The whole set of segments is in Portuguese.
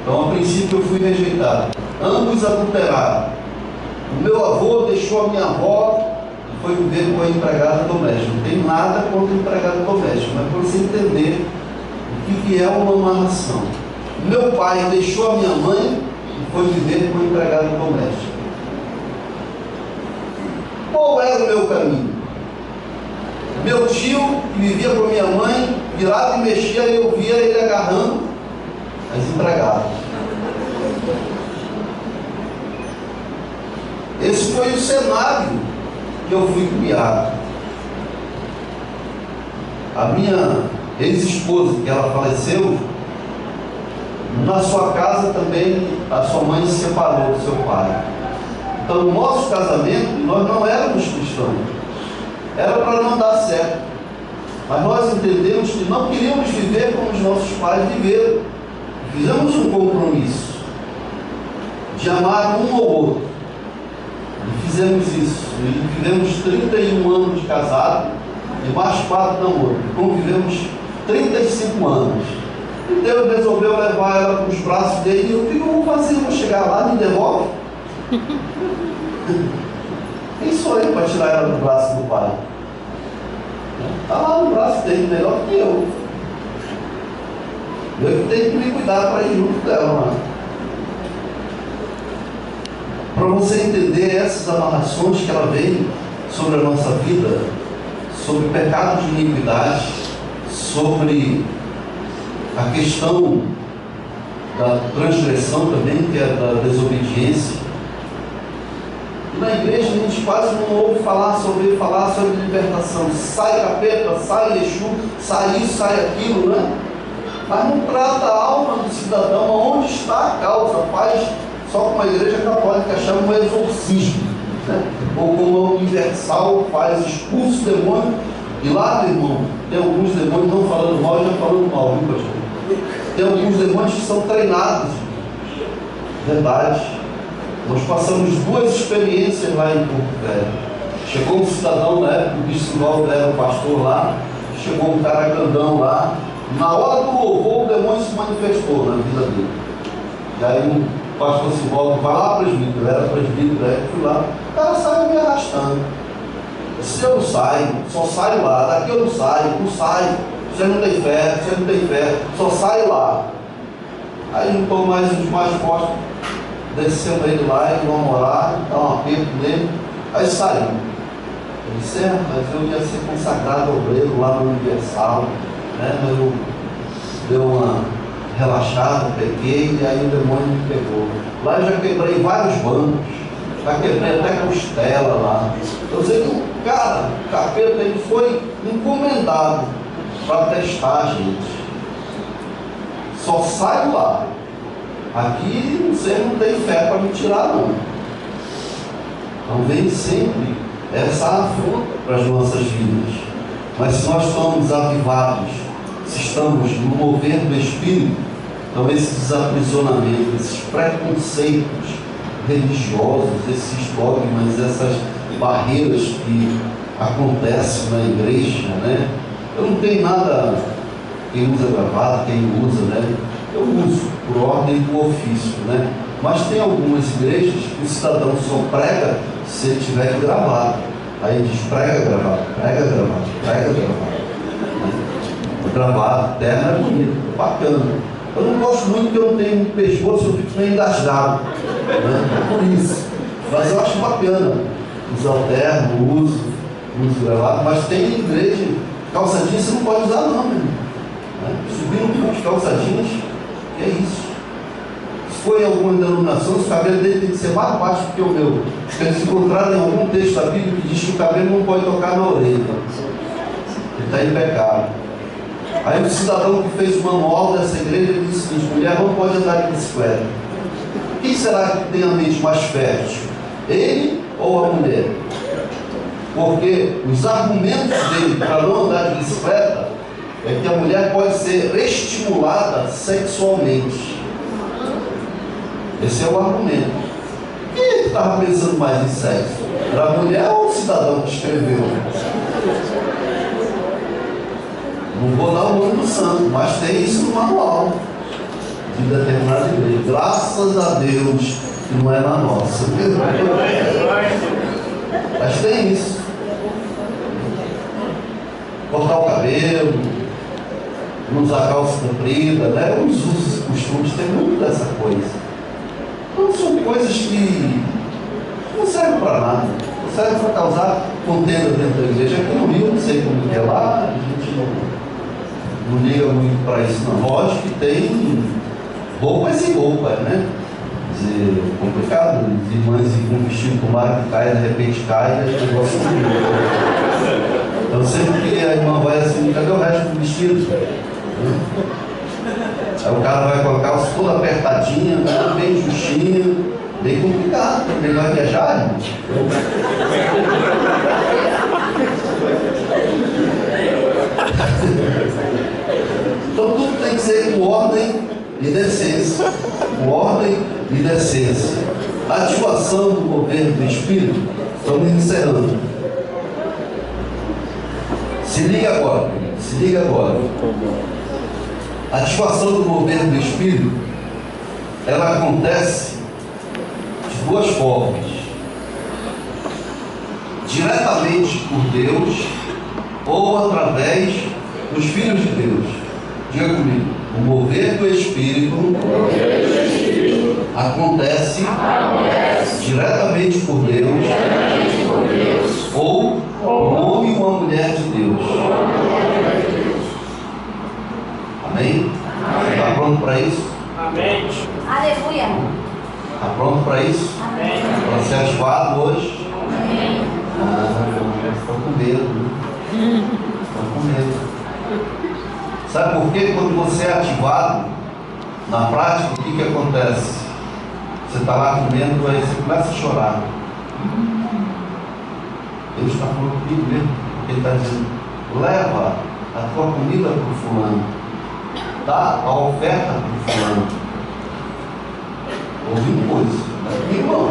Então, a princípio, eu fui rejeitado. Ambos adulteraram. O meu avô deixou a minha avó e foi viver com a empregada doméstica. Não tem nada contra a empregada doméstica, mas para você entender o que é uma amarração. O meu pai deixou a minha mãe e foi viver com a empregada doméstica. Qual era o meu caminho? Meu tio, que vivia com a minha mãe, virava e mexia e eu via ele agarrando as empregadas. Esse foi o cenário que eu fui criado. A minha ex-esposa, que ela faleceu, na sua casa também a sua mãe se separou do seu pai. Então, no nosso casamento, nós não éramos cristãos. Era para não dar certo. Mas nós entendemos que não queríamos viver como os nossos pais viveram. Fizemos um compromisso de amar um ao outro. E fizemos isso. E vivemos 31 anos de casado e mais 4 de namoro. Convivemos 35 anos. E Deus resolveu levar ela para os braços dele. E eu, o que eu vou fazer? Eu vou chegar lá e me devolve? Quem sou eu para tirar ela do braço do pai? Está lá no braço dele, melhor que eu. Eu que tenho que me cuidar para ir junto dela. Né? Para você entender essas amarrações que ela vem sobre a nossa vida, sobre pecados de iniquidade, sobre a questão da transgressão também, que é da desobediência. Na igreja a gente quase não ouve falar sobre libertação. Sai capeta, sai Exu, sai isso, sai aquilo, né? Mas não trata a alma do cidadão, onde está a causa. Faz só como a igreja católica chama um exorcismo, né? Ou como a universal faz, expulsa o demônio. E lá, meu irmão, tem alguns demônios, não falando mal, já falando mal, viu, pastor? Tem alguns demônios que são treinados. Verdade. Nós passamos 2 experiências lá em Porto Velho. Chegou um cidadão na época, o bispo Sivaldo era o pastor lá, chegou um cara grandão lá, na hora do louvor o demônio se manifestou na vida dele. E aí o pastor Sivaldo vai lá, presbítero, era presbítero, eu fui lá, o cara saiu me arrastando. Se eu não saio, só saio lá, daqui eu não saio, você não tem fé, só saio lá. Aí juntou mais uns mais fortes, desceu ele lá, ele vai morar, dá um aperto nele, aí saiu. Ele disse, mas eu ia ser consagrado obreiro lá no Universal, né? Mas eu dei uma relaxada, peguei, e aí o demônio me pegou. Lá eu já quebrei vários bancos, já quebrei até costela lá. Eu sei que o cara, o capeta, ele foi encomendado para testar a gente. Só saio lá. Aqui você não tem fé para me tirar, não. Então vem sempre essa afronta para as nossas vidas. Mas se nós estamos avivados, se estamos no mover do Espírito, então esse desaprisionamento, esses preconceitos religiosos, esses dogmas, essas barreiras que acontecem na igreja, né? Eu não tenho nada, quem usa gravata, quem usa, né? Eu uso por ordem do ofício, né? Mas tem algumas igrejas que o cidadão só prega se ele tiver gravado. Aí diz, prega gravado, prega gravado, prega gravado. Gravado, terno é bonito, é bacana. Eu não gosto muito porque eu não tenho pescoço, eu fico meio engasgado, né? Por isso. Mas eu acho bacana usar o terno, uso gravado, mas tem igreja, calça jeans você não pode usar não, meu irmão. Subir no púlpito de calça jeans, que é isso. Se for em alguma denominação, o cabelo dele tem que ser mais baixo do que o meu. Porque eles encontraram em algum texto da Bíblia que diz que o cabelo não pode tocar na orelha. Ele está em pecado. Aí o cidadão que fez o manual dessa igreja ele disse o seguinte: mulher não pode andar de bicicleta. Quem será que tem a mente mais fértil? Ele ou a mulher? Porque os argumentos dele para não andar de bicicleta é que a mulher pode ser estimulada sexualmente. Esse é o argumento. Quem estava pensando mais em sexo? Era a mulher ou o cidadão que escreveu? Não vou dar o nome do santo, mas tem isso no manual. de determinada igreja. Graças a Deus que não é na nossa. Mas tem isso. Cortar o cabelo, não usar calça comprida, né? Os usos e costumes, tem muito dessa coisa. Então são coisas que não servem para nada. Não servem para causar contenda dentro da igreja. Aqui no Rio, não sei como é lá, a gente não liga muito para isso, não. Lógico que tem roupas e roupas, né? Quer dizer, complicado. As irmãs com um vestido com mar que cai, de repente cai, é um negócio muito. Então sempre que a irmã vai assim, cadê o resto do vestido? Aí o cara vai com a calça toda apertadinha, bem justinha, bem complicado. Ele vai viajar, irmão. Então tudo tem que ser com ordem e decência. Com ordem e decência. Ativação do governo do Espírito. Estamos encerrando. Se liga agora. Se liga agora. A ativação do governo do Espírito, ela acontece de duas formas. Diretamente por Deus ou através dos filhos de Deus. Diga comigo. O mover do Espírito acontece diretamente por Deus ou um homem e uma mulher de Deus. Amém? Você está pronto para isso? Amém. Aleluia. Está pronto para isso? Amém. Para ser ativado hoje? Amém. Estou com medo. Estou com medo. Sabe por quê? Quando você é ativado, na prática, o que acontece? Você está lá comendo, aí você começa a chorar. Deus está falando comigo mesmo, porque Ele está dizendo: leva a tua comida para o fulano, dá a oferta para o fulano. Ouvindo coisa, irmão.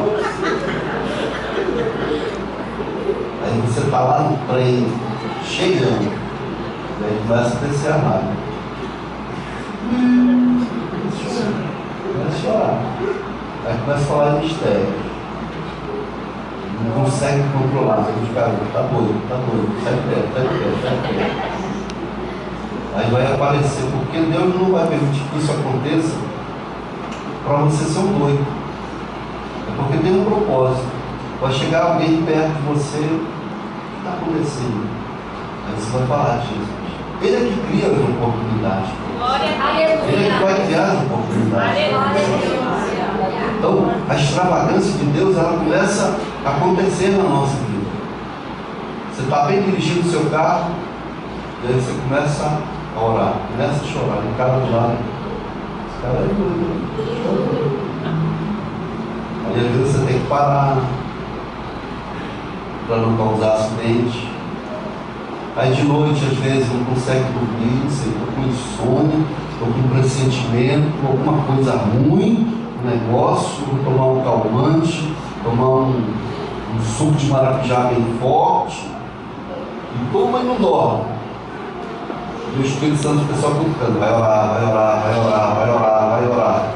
Aí você está lá no trem, chegando, e aí começa a descer a máquina. Começa a chorar. Aí começa a falar de mistério. Não consegue controlar. Você diz: cara, tá doido, sai perto. Aí vai aparecer, porque Deus não vai permitir que isso aconteça para você ser um doido. É porque tem um propósito. Vai chegar alguém perto de você, o que está acontecendo? Aí você vai falar de Jesus. Ele é que cria as oportunidades. Ele é que vai criar as oportunidades. Então, a extravagância de Deus, ela começa a acontecer na nossa vida. Você está bem dirigindo o seu carro, e aí você começa a orar, começa a chorar, o cara do lado. Esse cara é doido. Aí às vezes você tem que parar para não causar acidente. Aí de noite, às vezes, não consegue dormir, você está com insônia, ou com pressentimento, alguma coisa ruim, um negócio, tomar um calmante, tomar um suco de maracujá bem forte, e toma e não dorme. E o Espírito Santo fica só cutucando: vai orar, vai orar, vai orar, vai orar, vai orar.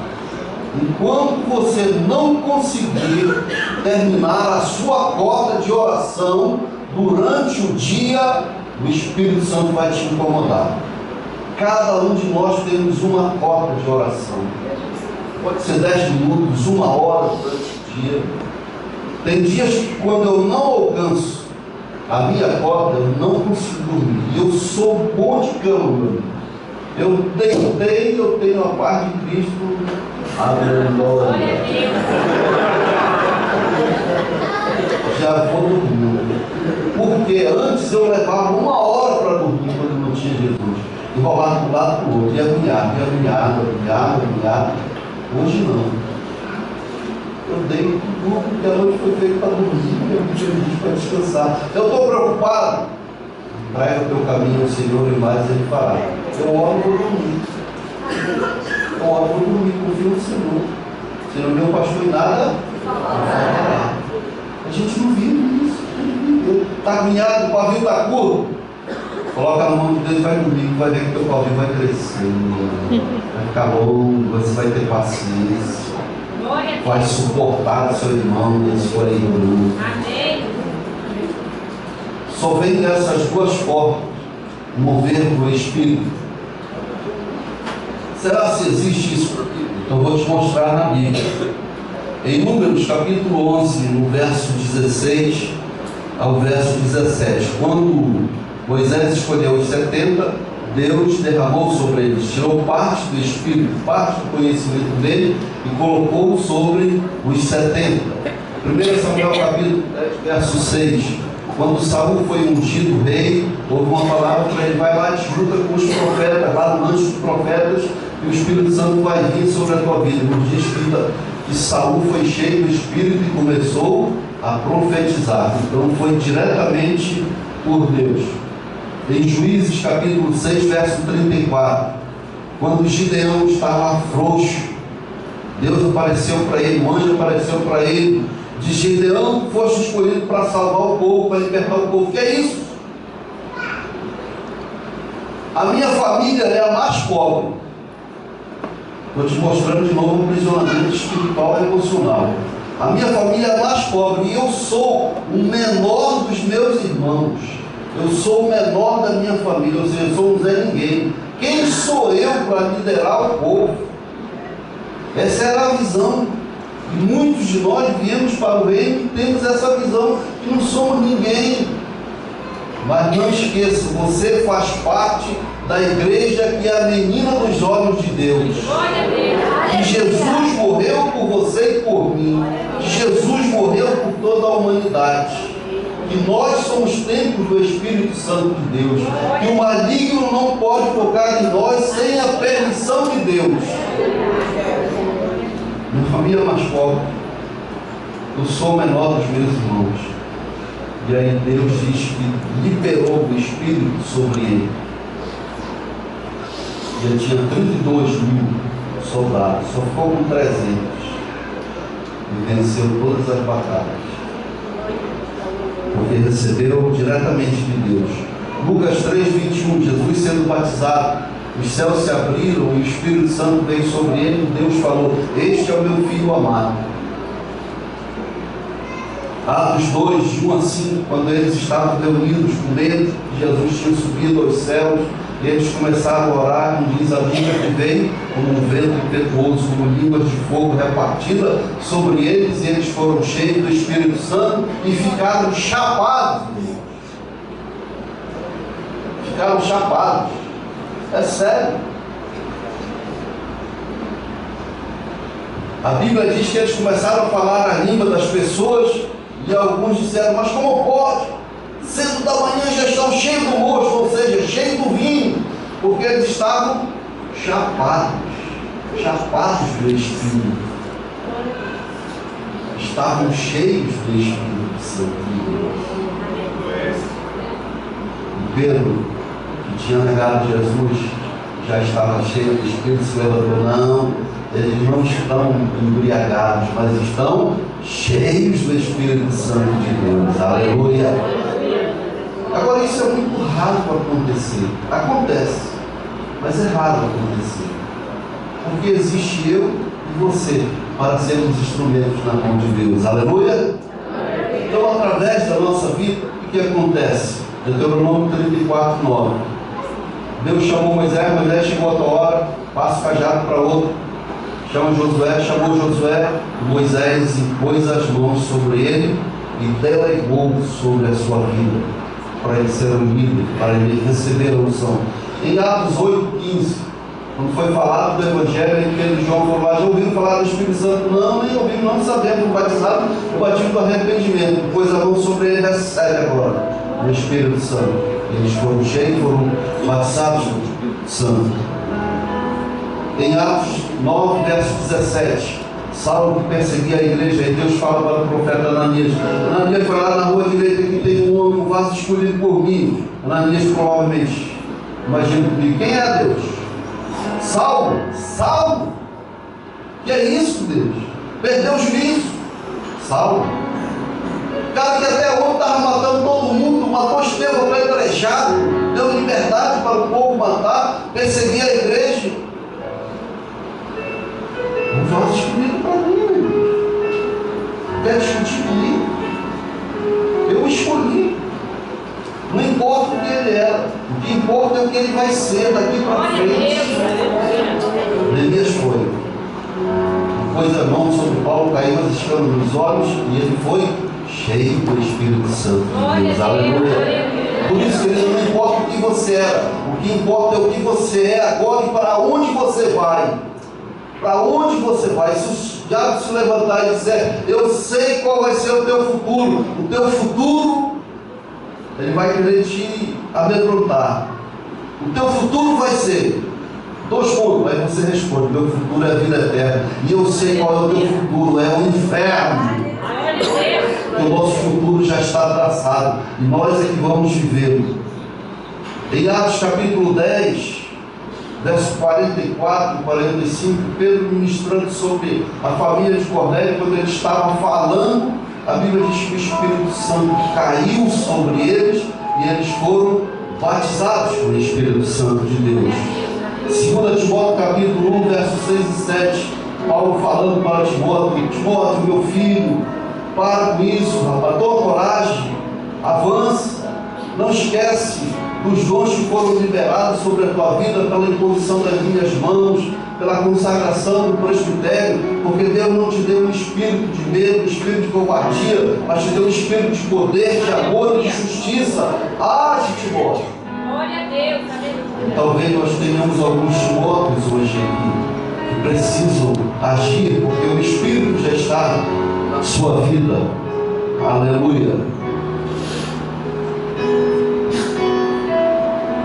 Enquanto você não conseguir terminar a sua cota de oração durante o dia, o Espírito Santo vai te incomodar. Cada um de nós temos uma cota de oração. Pode ser 10 minutos, 1 hora durante o dia. Tem dias que, quando eu não alcanço a minha cota, eu não consigo dormir. Eu sou bom de cama. Eu deitei, eu tenho a paz de Cristo. Aleluia. Já vou dormir. Porque antes eu levava 1 hora para dormir quando não tinha Jesus. E rolava de um lado para o outro. E agoniado. Hoje não. Eu deito tudo, porque a noite foi feita para dormir, eu tinha Jesus para descansar. Eu estou preocupado. Traga o teu caminho ao Senhor e mais Ele fará. Eu oro por dormir. Confio no Senhor. Senhor, meu pastor, em nada. A gente não vive isso. Está agoniado, o pavio está curto. Coloca na mão de Deus e vai comigo, vai ver que teu pau vai crescer, vai ficar longo, você vai ter paciência, vai suportar o seu irmão e a sua irmã. Amém. Só vem dessas duas formas, mover do Espírito. Será se existe isso? Então vou te mostrar na Bíblia. Em Números capítulo 11, no verso 16 ao verso 17, quando Moisés escolheu os 70, Deus derramou sobre eles, tirou parte do Espírito, parte do conhecimento dele e colocou sobre os 70. 1 Samuel capítulo 10, verso 6, quando Saul foi ungido rei, houve uma palavra para ele: vai lá e disputa com os profetas, lá no rancho dos profetas, e o Espírito Santo vai vir sobre a tua vida. Nos diz que Saul foi cheio do Espírito e começou a profetizar. Então foi diretamente por Deus. Em Juízes capítulo 6, verso 34, quando Gideão estava frouxo, Deus apareceu para ele, um anjo apareceu para ele, diz: Gideão, foste escolhido para salvar o povo, para libertar o povo. Que é isso? A minha família é a mais pobre. Estou te mostrando de novo um aprisionamento espiritual e emocional. A minha família é a mais pobre e eu sou o menor dos meus irmãos. Eu sou o menor da minha família, ou seja, eu sou um Zé Ninguém. Quem sou eu para liderar o povo? Essa era a visão. E muitos de nós viemos para o reino e temos essa visão que não somos ninguém. Mas não esqueça, você faz parte da igreja que é a menina dos olhos de Deus. Que Jesus morreu por você e por mim. Que Jesus morreu por toda a humanidade. Que nós somos templos do Espírito Santo de Deus. Que o maligno não pode tocar em nós sem a permissão de Deus. Minha família é mais pobre. Eu sou o menor dos meus irmãos. E aí Deus diz que liberou o Espírito sobre ele. E ele tinha 32 mil soldados, só ficou com 300. E venceu todas as batalhas. Porque recebeu diretamente de Deus. Lucas 3, 21, Jesus sendo batizado, os céus se abriram e o Espírito Santo veio sobre ele e Deus falou: este é o meu filho amado. Atos 2, de 1 a 5, quando eles estavam reunidos com medo, Jesus tinha subido aos céus, e eles começaram a orar, como diz a Bíblia, que veio como um vento impetuoso, como línguas de fogo repartida sobre eles, e eles foram cheios do Espírito Santo e ficaram chapados. Ficaram chapados. É sério. A Bíblia diz que eles começaram a falar a língua das pessoas, e alguns disseram: mas como pode? Cedo da manhã já estão cheios do mosto, ou seja, cheios do vinho, porque eles estavam chapados do Espírito. Estavam cheios do Espírito Santo. E Pedro, que tinha negado Jesus, já estava cheio do Espírito, se levantou: não, eles não estão embriagados, mas estão cheios do Espírito Santo de Deus. Aleluia! Agora, isso é muito raro para acontecer. Acontece, mas é raro acontecer. Porque existe eu e você para sermos instrumentos na mão de Deus. Aleluia! Então, através da nossa vida, o que acontece? Deuteronômio 34, 9. Deus chamou Moisés, Moisés chegou a tua hora, passa o cajado para outro. Chama Josué, chamou Josué, Moisés impôs as mãos sobre ele e delegou sobre a sua vida, para ele ser um líder, para ele receber a unção. Em Atos 8:15, quando foi falado do Evangelho, em Pedro e João foram lá: já ouviram falar do Espírito Santo? Não, nem ouviram, não sabemos. Batizado, o batismo do arrependimento. Pôs a mão sobre ele, recebe agora o Espírito Santo. Eles foram cheios, foram batizados no Espírito Santo. Em Atos 9, verso 17, Saulo que perseguia a igreja, e Deus fala para o profeta Ananias: Ananias foi lá na rua direita, que tem um homem, um vaso escolhido por mim. Ananias provavelmente, imagina comigo, quem é Deus? Saulo? Saulo? Que é isso, Deus? Perdeu o juízo. Saulo, cara que até ontem estava matando todo mundo, matou Estevão para ele trechado, deu liberdade para o povo matar, perseguir a igreja. Um vaso escolhido para mim, meu irmão. Quer discutir comigo? Eu escolhi. Não importa o que ele era, o que importa é o que ele vai ser daqui para frente. Neemias foi. Depois a mão sobre Paulo caiu as escamas nos olhos e ele foi cheio do Espírito Santo de Deus. Aleluia. Por isso, querido, não importa o que você era, o que importa é o que você é agora e para onde você vai. Para onde você vai? Se o diabo se levantar e disser, eu sei qual vai ser o teu futuro, ele vai querer te amedrontar. O teu futuro vai ser 2 pontos, aí você responde, meu futuro é a vida eterna. E eu sei qual é o teu futuro, é o inferno. O nosso futuro já está traçado e nós é que vamos vivê-lo. Em Atos capítulo 10, verso 44 e 45, Pedro ministrando sobre a família de Cornélio, quando ele estava falando, a Bíblia diz que o Espírito Santo caiu sobre eles e eles foram batizados com o Espírito Santo de Deus. 2 Timóteo capítulo 1, versos 6 e 7, Paulo falando para Timóteo, Timóteo, meu filho, para com isso, rapaz, toma coragem, avança, não esquece dos dons que foram liberados sobre a tua vida pela imposição das minhas mãos, pela consagração do presbitério, porque Deus não te deu um espírito de medo, um espírito de covardia, mas te deu um espírito de poder, de amor e de justiça. Age, Timóteo. Glória a Deus, aleluia. Talvez nós tenhamos alguns Timóteos hoje aqui que precisam agir, porque o Espírito já está na sua vida. Aleluia.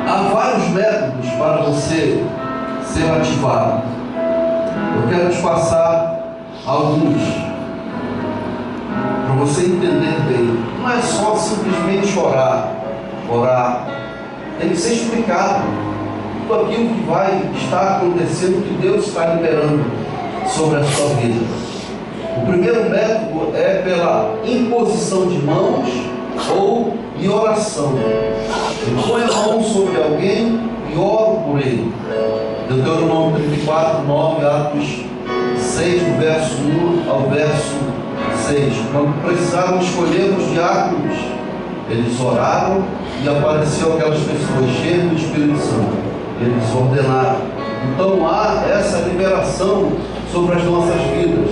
Há vários métodos para você ser ativado. Eu quero te passar alguns para você entender bem. Não é só simplesmente orar. Tem que ser explicado tudo aquilo que vai estar acontecendo, que Deus está liberando sobre a sua vida. O primeiro método é pela imposição de mãos ou em oração. Eu ponho a mão sobre alguém e oro por ele. Deuteronômio 34, 9, Atos 6, do verso 1 ao verso 6. Quando precisaram escolher os diáconos, eles oraram e apareceu aquelas pessoas cheias do Espírito Santo. Eles ordenaram. Então há essa liberação sobre as nossas vidas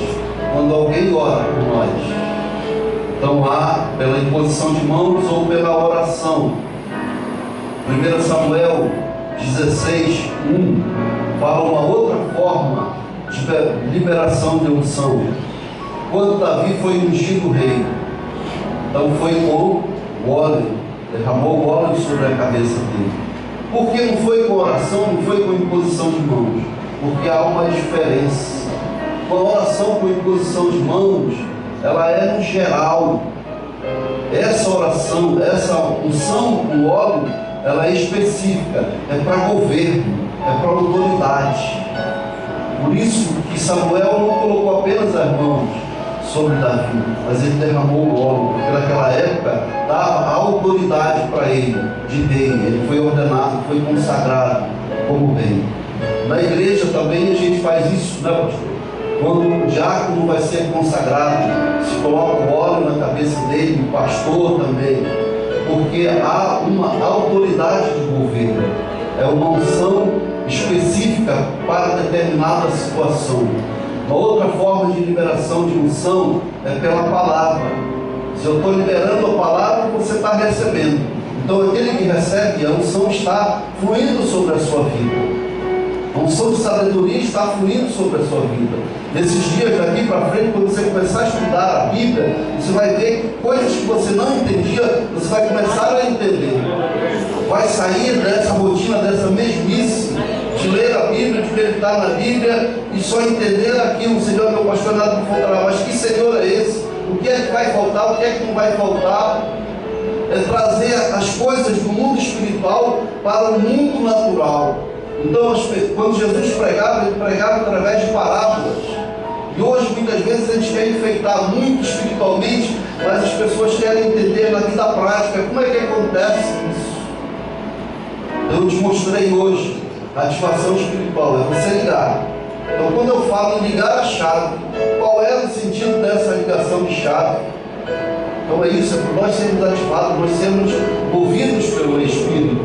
quando alguém ora por nós. Então há pela imposição de mãos ou pela oração. 1 Samuel 16, 1 fala uma outra forma de liberação de unção. Quando Davi foi ungido rei, então foi com o óleo, derramou o óleo sobre a cabeça dele. Por que não foi com oração, não foi com imposição de mãos? Porque há uma diferença. Com a oração com imposição de mãos, ela é no geral. Essa oração, essa unção com óleo, ela é específica, é para governo, é para autoridade. Por isso que Samuel não colocou apenas as mãos sobre Davi, mas ele derramou o óleo, porque naquela época dava a autoridade para ele, de rei. Ele foi ordenado, foi consagrado como rei. Na igreja também a gente faz isso, né, pastor? Quando o diácono vai ser consagrado, se coloca o óleo na cabeça dele, o pastor também, porque há uma autoridade de governo, é uma unção específica para determinada situação. Uma outra forma de liberação de unção é pela palavra. Se eu estou liberando a palavra, você está recebendo. Então aquele que recebe, a unção está fluindo sobre a sua vida. A unção de sabedoria está fluindo sobre a sua vida. Nesses dias daqui para frente, quando você começar a estudar a Bíblia, você vai ver coisas que você não entendia, você vai começar a entender. Vai sair dessa rotina, dessa mesmice, de ler a Bíblia, de meditar na Bíblia e só entender aquilo. Senhor, meu pastor, nada me faltará. Mas que Senhor é esse? O que é que vai faltar? O que é que não vai faltar? É trazer as coisas do mundo espiritual para o mundo natural. Então, quando Jesus pregava, ele pregava através de parábolas. E hoje, muitas vezes, a gente quer enfeitar muito espiritualmente, mas as pessoas querem entender na vida prática como é que acontece isso. Eu te mostrei hoje, a ativação espiritual é você ligar. Então, quando eu falo em ligar a chave, qual é o sentido dessa ligação de chave? Então é isso, é por nós sermos ativados, nós sermos movidos pelo Espírito,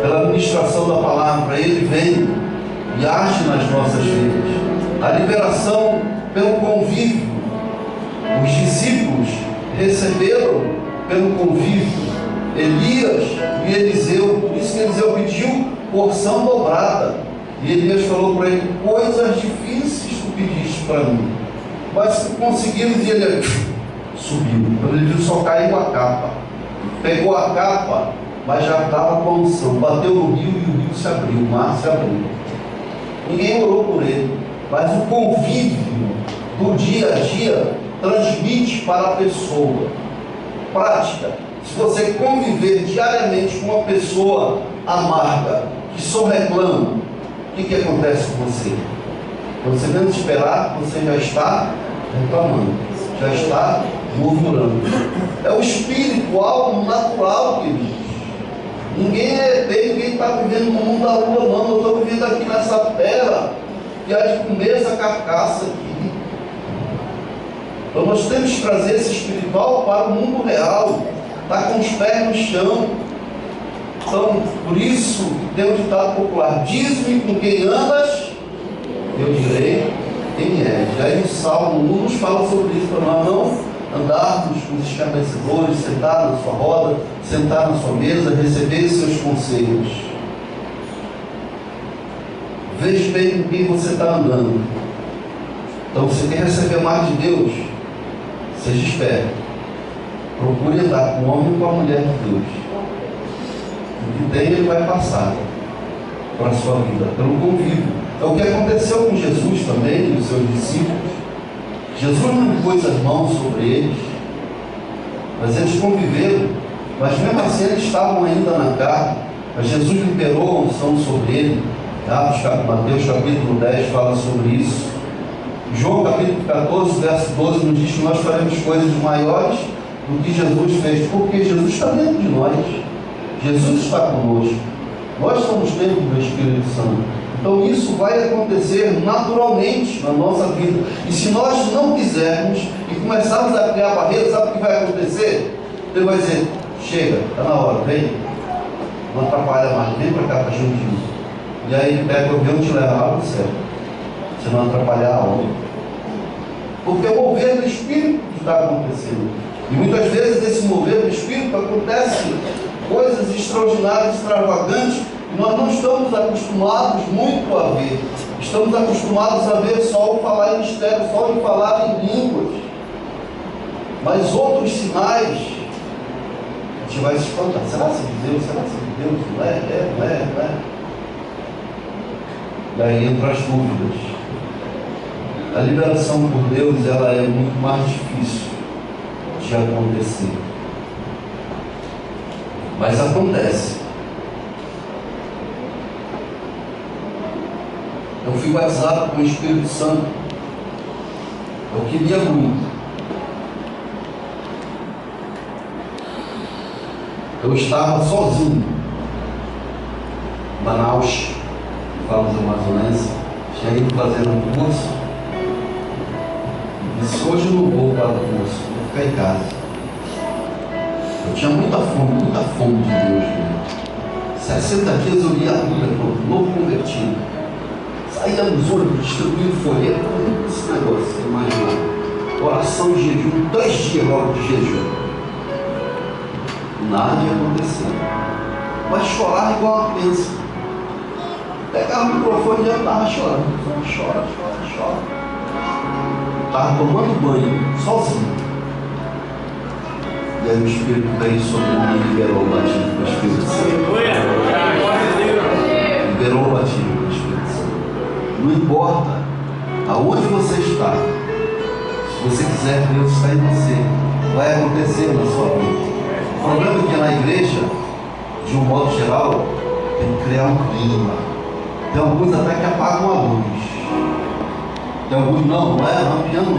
pela ministração da palavra. Ele vem e age nas nossas vidas. A liberação pelo convívio. Os discípulos receberam pelo convívio Elias e Eliseu. Por isso que Eliseu pediu porção dobrada. E Elias falou para ele: coisas difíceis tu pediste para mim, mas tu conseguimos. E ele subiu. Quando ele viu, só caiu a capa. Pegou a capa, mas já estava com a unção. Bateu no rio e o rio se abriu, o mar se abriu. Ninguém orou por ele, mas o convívio do dia a dia transmite para a pessoa. Prática. Se você conviver diariamente com uma pessoa amarga, que só reclama, o que acontece com você? Quando você menos esperar, você já está reclamando, já está murmurando. É o espírito, algo natural, queridos. Ninguém é bem, ninguém está vivendo no mundo da lua, não. Eu estou vivendo aqui nessa terra e há de comer essa carcaça aqui. Então nós temos que trazer esse espiritual para o mundo real, está com os pés no chão. Então, por isso, tem um ditado popular: diz-me com quem andas, eu direi quem é. E aí o Salmo 1 nos fala sobre isso, para nós não andarmos com os escarnecedores, sentar na sua roda, sentar na sua mesa, receber seus conselhos. Veja bem com quem você está andando. Então, se quer receber mais de Deus, seja esperto. Procure andar com o homem e com a mulher de Deus. O que tem, ele vai passar para a sua vida, pelo convívio. É o que aconteceu com Jesus também e os seus discípulos. Jesus não impôs as mãos sobre eles, mas eles conviveram. Mas mesmo assim eles estavam ainda na carne. Mas Jesus liberou a unção sobre ele. Mateus capítulo 10 fala sobre isso. João capítulo 14, verso 12 nos diz que nós faremos coisas maiores do que Jesus fez, porque Jesus está dentro de nós. Jesus está conosco. Nós somos templo do Espírito Santo. Então isso vai acontecer naturalmente na nossa vida. E se nós não quisermos e começarmos a criar barreiras, sabe o que vai acontecer? Ele vai dizer: chega, está na hora, vem, não atrapalha mais, vem para cá para juntinho. E aí ele pega o avião e te leva lá para o céu, se não atrapalhar a obra. Porque o mover do Espírito está acontecendo. E muitas vezes desse mover do Espírito acontece coisas extraordinárias, extravagantes, e nós não estamos acostumados muito a ver. Estamos acostumados a ver só o falar em mistério, só o falar em línguas. Mas outros sinais, a gente vai se espantar. Será que é de Deus? Será que é de Deus? Não é? Não é? E aí entram as dúvidas. A liberação por Deus, ela é muito mais difícil de acontecer. Mas acontece. Eu fui batizado com o Espírito Santo. Eu queria muito. Eu estava sozinho em Manaus, falo dos amazonenses, tinha ido fazer um curso. E disse: hoje eu não vou para o curso, vou ficar em casa. Eu tinha muita fome de Deus mesmo. 60 dias eu lia a Bíblia, novo convertido. Saía nos ônibus distribuindo folheto, esse negócio, você imagina. Oração de jejum, 2 dias logo de jejum. Nada ia acontecer. Mas chorar igual uma criança. Pegava o microfone e já estava chorando. Chora. Estava tomando banho, sozinho. E aí o Espírito veio sobre mim e liberou o batismo do Espírito Santo. Liberou o batismo do Espírito Santo. Não importa aonde você está, se você quiser, Deus está em você. Vai acontecer na sua vida. O problema é que na igreja, de um modo geral, tem que criar um clima. Tem alguns até que apagam a luz. Tem alguns não é piano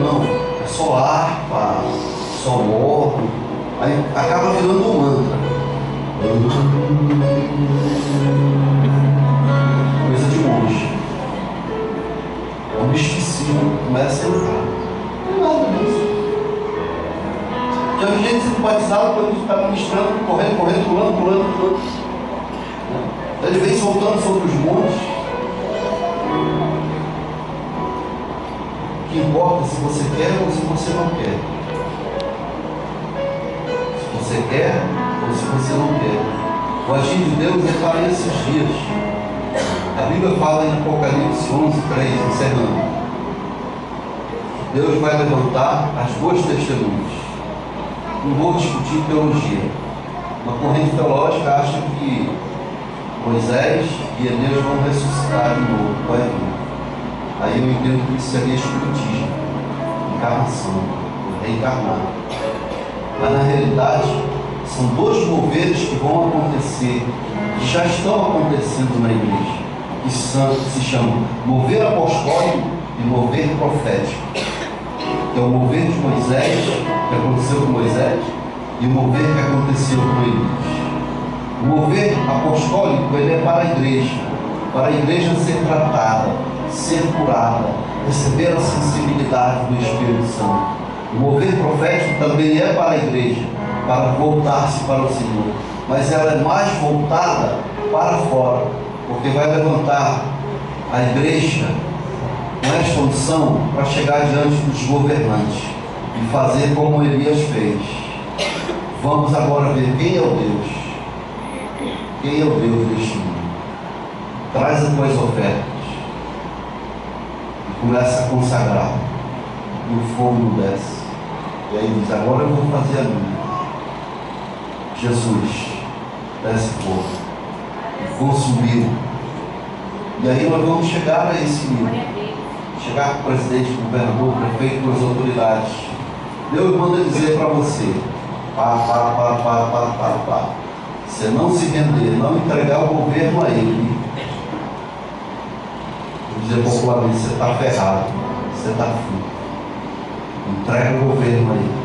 não. É só harpa, só órgão. Aí acaba virando um mantra. Coisa de monge. É um misticismo que começa a entrar. Não é nada disso. Já vi gente sendo batizado quando está ministrando, correndo, pulando. Ele vem soltando sobre os montes. O que importa é se você quer ou se você não quer. Se você quer ou se você não quer. O agir de Deus é para esses dias. A Bíblia fala em Apocalipse 11:3, encerrando. Deus vai levantar as boas testemunhas. Não vou discutir teologia. Uma corrente teológica acha que Moisés e Elias vão ressuscitar de novo, vai vir. Aí eu entendo que isso seria espiritismo, encarnação, reencarnar. Mas na realidade, são dois moveres que vão acontecer, que já estão acontecendo na igreja, que se chamam mover apostólico e mover profético. Que é o mover de Moisés, que aconteceu com Moisés, e o mover que aconteceu com Elias. O mover apostólico, ele é para a igreja ser tratada, ser curada, receber a sensibilidade do Espírito Santo. O mover profético também é para a igreja, para voltar-se para o Senhor, mas ela é mais voltada para fora, porque vai levantar a igreja com esta unção para chegar diante dos governantes e fazer como Elias fez. Vamos agora ver quem é o Deus. Quem é o Deus deste mundo? Traz as tuas ofertas e começa a consagrar, e o fogo desce. E aí diz: agora eu vou fazer a minha. Jesus, desce fogo, consumiu. E aí nós vamos chegar a esse nível. Chegar com o presidente, o governador, o prefeito, com as autoridades. Deus manda dizer para você: para. Você não se render, não entregar o governo a ele. Vou dizer popularmente: você está ferrado, você está fudido. Entrega o governo a ele.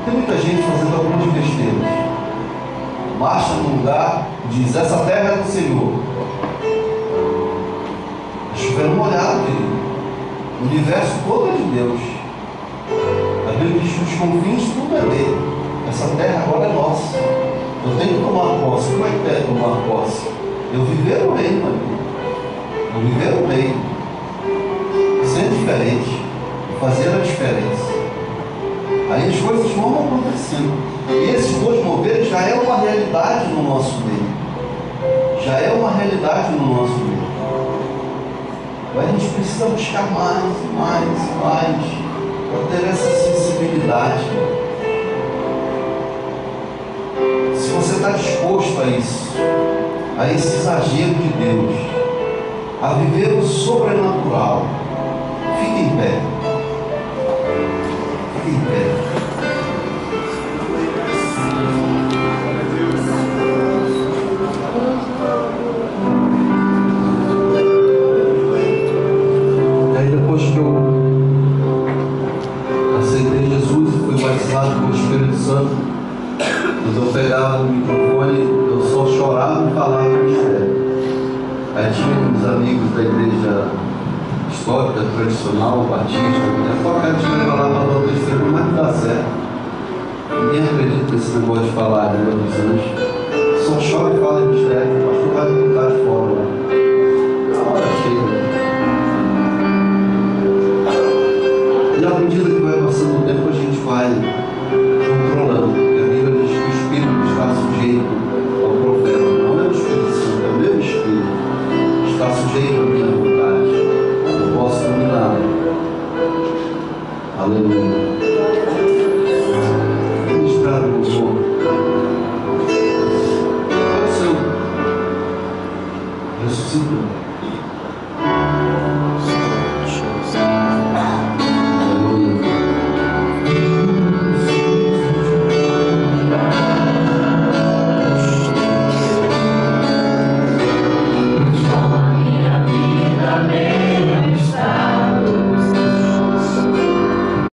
Tem muita gente fazendo algumas besteiras. Marcha num lugar, diz: essa terra é do Senhor. Está chovendo molhado, querido. O universo todo é de Deus. A Bíblia diz que os confins tudo é dele. Essa terra agora é nossa. Eu tenho que tomar posse. Como é que é tomar posse? Eu viver o reino, amigo. Eu viver o reino. Ser diferente. Fazer a diferença. Aí as coisas vão acontecendo. E esses dois moveres já é uma realidade no nosso meio. Já é uma realidade no nosso meio. Mas a gente precisa buscar mais para ter essa sensibilidade. Se você está disposto a isso, a esse exagero de Deus, a viver o sobrenatural, fique em pé. Fique em pé. E aí depois que eu aceitei Jesus e fui batizado pelo Espírito Santo, quando eu pegava o microfone, eu só chorava e falava no mistério. Aí tinha uns amigos da igreja histórica, tradicional, batista, a gente leva lá para o testemunho, mas não dá certo. Ninguém acredita nesse negócio de falar a língua dos anjos. Só chora e fala em mistério, o pastor vai botar de fora lá. Na hora chega. E à medida que vai passando o tempo, a gente vai